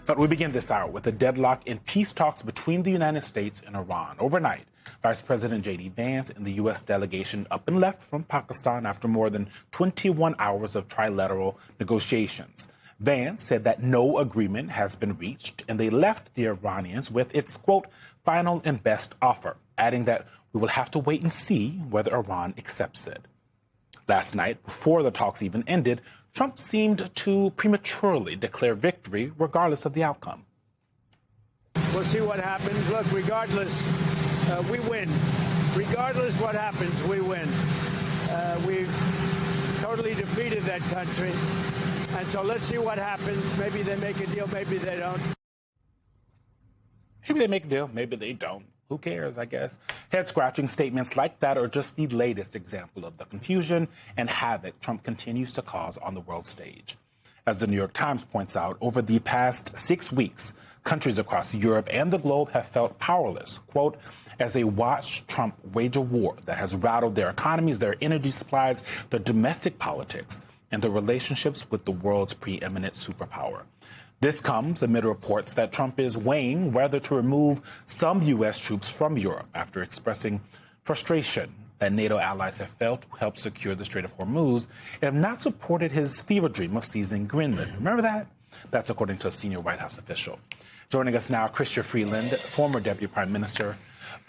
But we begin this hour with a deadlock in peace talks between the United States and Iran. Overnight, Vice President J.D. Vance and the U.S. delegation up and left from Pakistan after more than 21 hours of trilateral negotiations. Vance said that no agreement has been reached, and they left the Iranians with its, quote, final and best offer, adding that we will have to wait and see whether Iran accepts it. Last night, before the talks even ended, Trump seemed to prematurely declare victory regardless of the outcome. We'll see what happens. Look, regardless, we win. Regardless what happens, we win. We've totally defeated that country. And so let's see what happens. Maybe they make a deal, maybe they don't. Maybe they make a deal, maybe they don't. Who cares, I guess? Head-scratching statements like that are just the latest example of the confusion and havoc Trump continues to cause on the world stage. As the New York Times points out, over the past 6 weeks, countries across Europe and the globe have felt powerless, quote, as they watch Trump wage a war that has rattled their economies, their energy supplies, their domestic politics, and their relationships with the world's preeminent superpower. This comes amid reports that Trump is weighing whether to remove some U.S. troops from Europe after expressing frustration that NATO allies have failed to help secure the Strait of Hormuz and have not supported his fever dream of seizing Greenland. Remember that? That's according to a senior White House official. Joining us now, Chrystia Freeland, former Deputy Prime Minister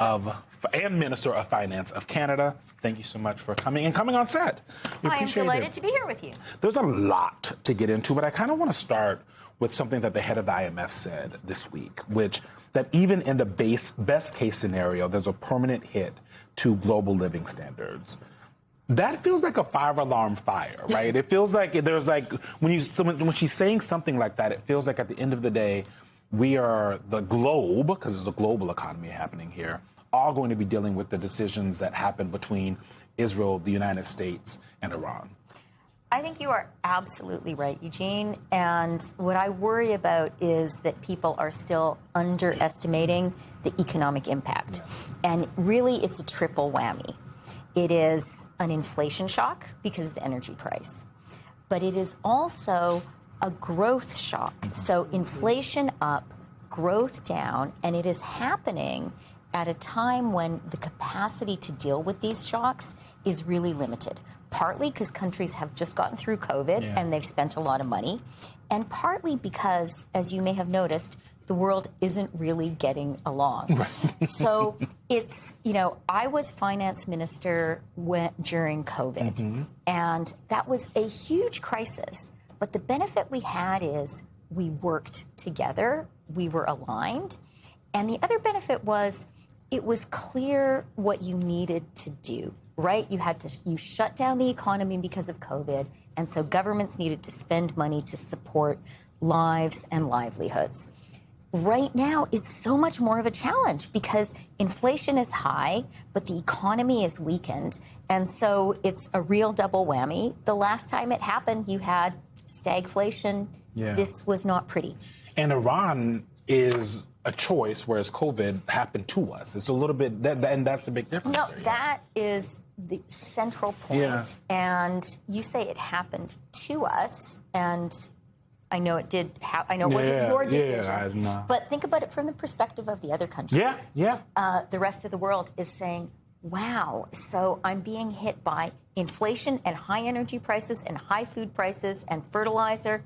and Minister of Finance of Canada. Thank you so much for coming and coming on set. I am delighted to be here with you. There's a lot to get into, but I kind of want to start with something that the head of the IMF said this week, which that even in the best case scenario, there's a permanent hit to global living standards. That feels like a five-alarm fire, right? It feels like there's like when she's saying something like that, it feels like at the end of the day, we are the globe, because there's a global economy happening here, all going to be dealing with the decisions that happen between Israel, the United States, and Iran. I think you are absolutely right, Eugene. And what I worry about is that people are still underestimating the economic impact. And really, it's a triple whammy. It is an inflation shock because of the energy price, but it is also a growth shock. So inflation up, growth down, and it is happening at a time when the capacity to deal with these shocks is really limited. Partly because countries have just gotten through COVID and they've spent a lot of money, and partly because, as you may have noticed, the world isn't really getting along. Right. So it's, I was finance minister during COVID, and that was a huge crisis. But the benefit we had is we worked together, we were aligned, and the other benefit was it was clear what you needed to do. Right? You shut down the economy because of COVID, and so governments needed to spend money to support lives and livelihoods. Right now, it's so much more of a challenge because inflation is high, but the economy is weakened, and so it's a real double whammy. The last time it happened, you had stagflation. Yeah. This was not pretty. And Iran is a choice, whereas COVID happened to us. It's a little bit, and that's the big difference. No, that is the central point. Yeah. And you say it happened to us, and I know it did. I know it wasn't your decision. But think about it from the perspective of the other countries. The rest of the world is saying, wow, so I'm being hit by inflation and high energy prices and high food prices and fertilizer,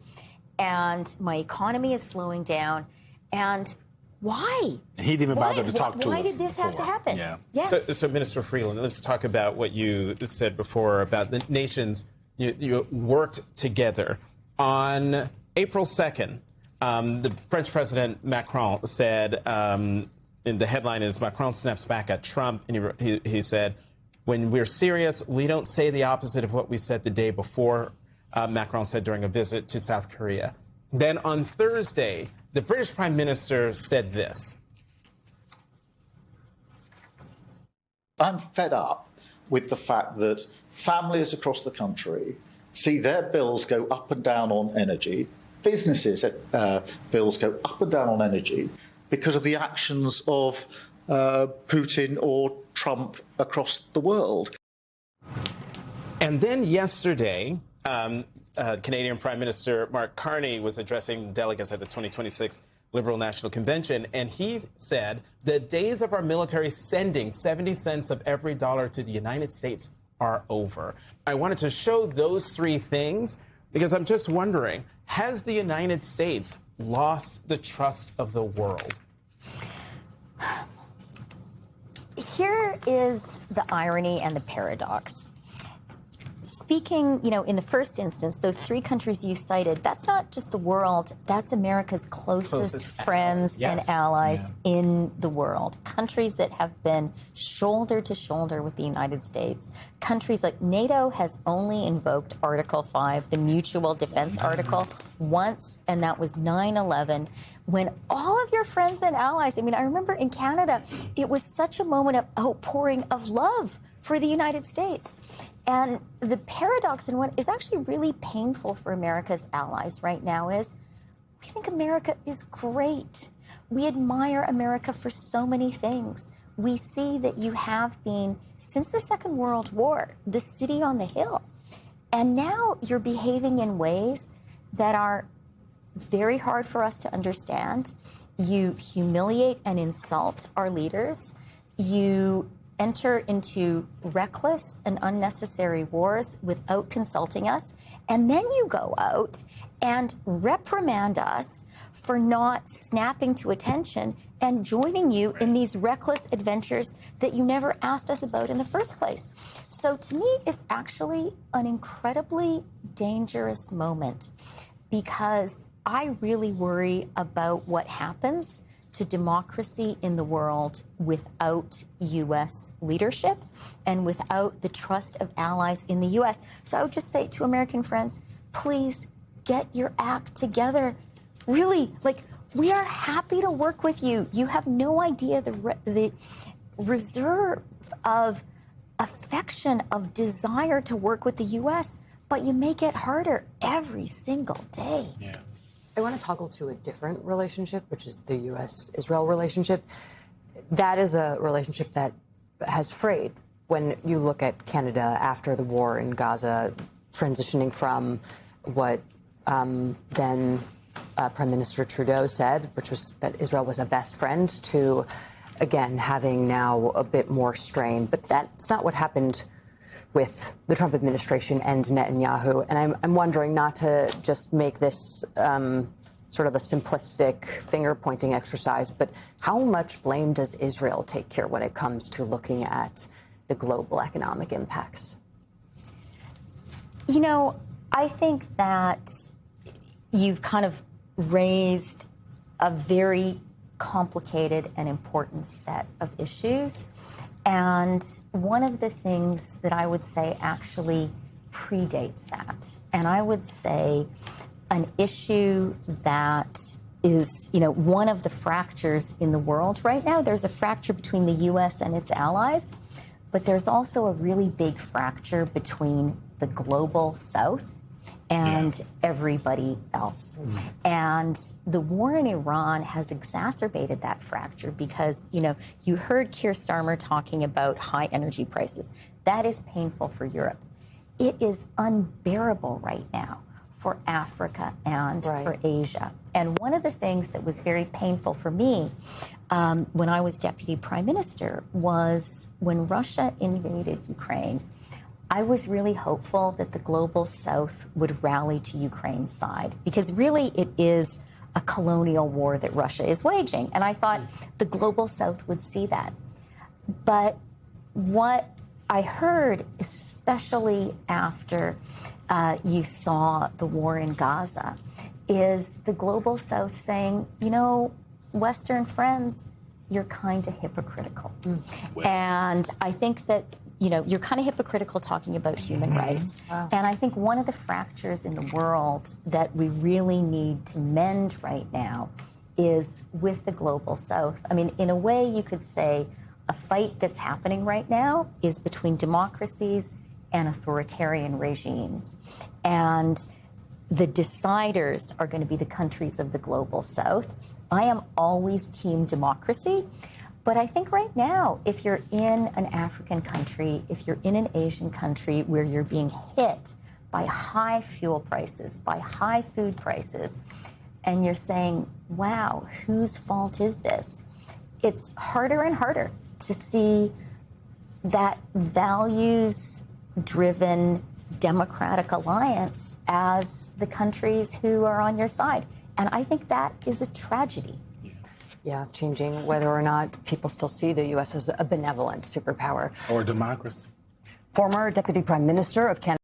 and my economy is slowing down. And why? And he didn't even bother to talk to us. Why did this have to happen? Yeah. So, Minister Freeland, let's talk about what you said before about the nations you worked together. On April 2nd, the French President Macron said, and the headline is Macron snaps back at Trump, and he said, when we're serious, we don't say the opposite of what we said the day before, Macron said during a visit to South Korea. Then on Thursday, the British Prime Minister said this. I'm fed up with the fact that families across the country see their bills go up and down on energy, businesses' bills go up and down on energy because of the actions of Putin or Trump across the world. And then yesterday, Canadian Prime Minister Mark Carney was addressing delegates at the 2026 Liberal National Convention, and he said the days of our military sending 70 cents of every dollar to the United States are over. I wanted to show those three things because I'm just wondering, has the United States lost the trust of the world? Here is the irony and the paradox. Speaking, in the first instance, those three countries you cited, that's not just the world, that's America's closest friends and allies in the world. Countries that have been shoulder to shoulder with the United States. Countries like NATO has only invoked Article 5, the Mutual Defense Article, once, and that was 9/11, when all of your friends and allies, I remember in Canada, it was such a moment of outpouring of love for the United States. And the paradox and what is actually really painful for America's allies right now is we think America is great. We admire America for so many things. We see that you have been, since the Second World War, the city on the hill. And now you're behaving in ways that are very hard for us to understand. You humiliate and insult our leaders. You enter into reckless and unnecessary wars without consulting us, and then you go out and reprimand us for not snapping to attention and joining you in these reckless adventures that you never asked us about in the first place. So to me, it's actually an incredibly dangerous moment because I really worry about what happens to democracy in the world without U.S. leadership and without the trust of allies in the U.S. So I would just say to American friends, please get your act together. Really, we are happy to work with you. You have no idea the reserve of affection, of desire to work with the U.S., but you make it harder every single day. Yeah. I want to toggle to a different relationship, which is the U.S.-Israel relationship. That is a relationship that has frayed when you look at Canada after the war in Gaza, transitioning from what then Prime Minister Trudeau said, which was that Israel was a best friend, to, again, having now a bit more strain. But that's not what happened with the Trump administration and Netanyahu. And I'm wondering, not to just make this sort of a simplistic finger-pointing exercise, but how much blame does Israel take here when it comes to looking at the global economic impacts? I think that you've kind of raised a very complicated and important set of issues. And one of the things that I would say actually predates that, and I would say an issue that is, one of the fractures in the world right now. There's a fracture between the U.S. and its allies, but there's also a really big fracture between the global South and everybody else. And the war in Iran has exacerbated that fracture because, you heard Keir Starmer talking about high energy prices. That is painful for Europe. It is unbearable right now for Africa and for Asia. And one of the things that was very painful for me when I was Deputy Prime Minister was when Russia invaded Ukraine. I was really hopeful that the global South would rally to Ukraine's side because really it is a colonial war that Russia is waging. And I thought the global South would see that. But what I heard, especially after you saw the war in Gaza, is the global South saying, Western friends, you're kind of hypocritical. And I think that you're kind of hypocritical talking about human rights. Wow. And I think one of the fractures in the world that we really need to mend right now is with the global South. In a way, you could say a fight that's happening right now is between democracies and authoritarian regimes. And the deciders are going to be the countries of the global South. I am always team democracy. But I think right now, if you're in an African country, if you're in an Asian country where you're being hit by high fuel prices, by high food prices, and you're saying, wow, whose fault is this? It's harder and harder to see that values-driven democratic alliance as the countries who are on your side. And I think that is a tragedy. Yeah, changing whether or not people still see the U.S. as a benevolent superpower. Or democracy. Former Deputy Prime Minister of Canada.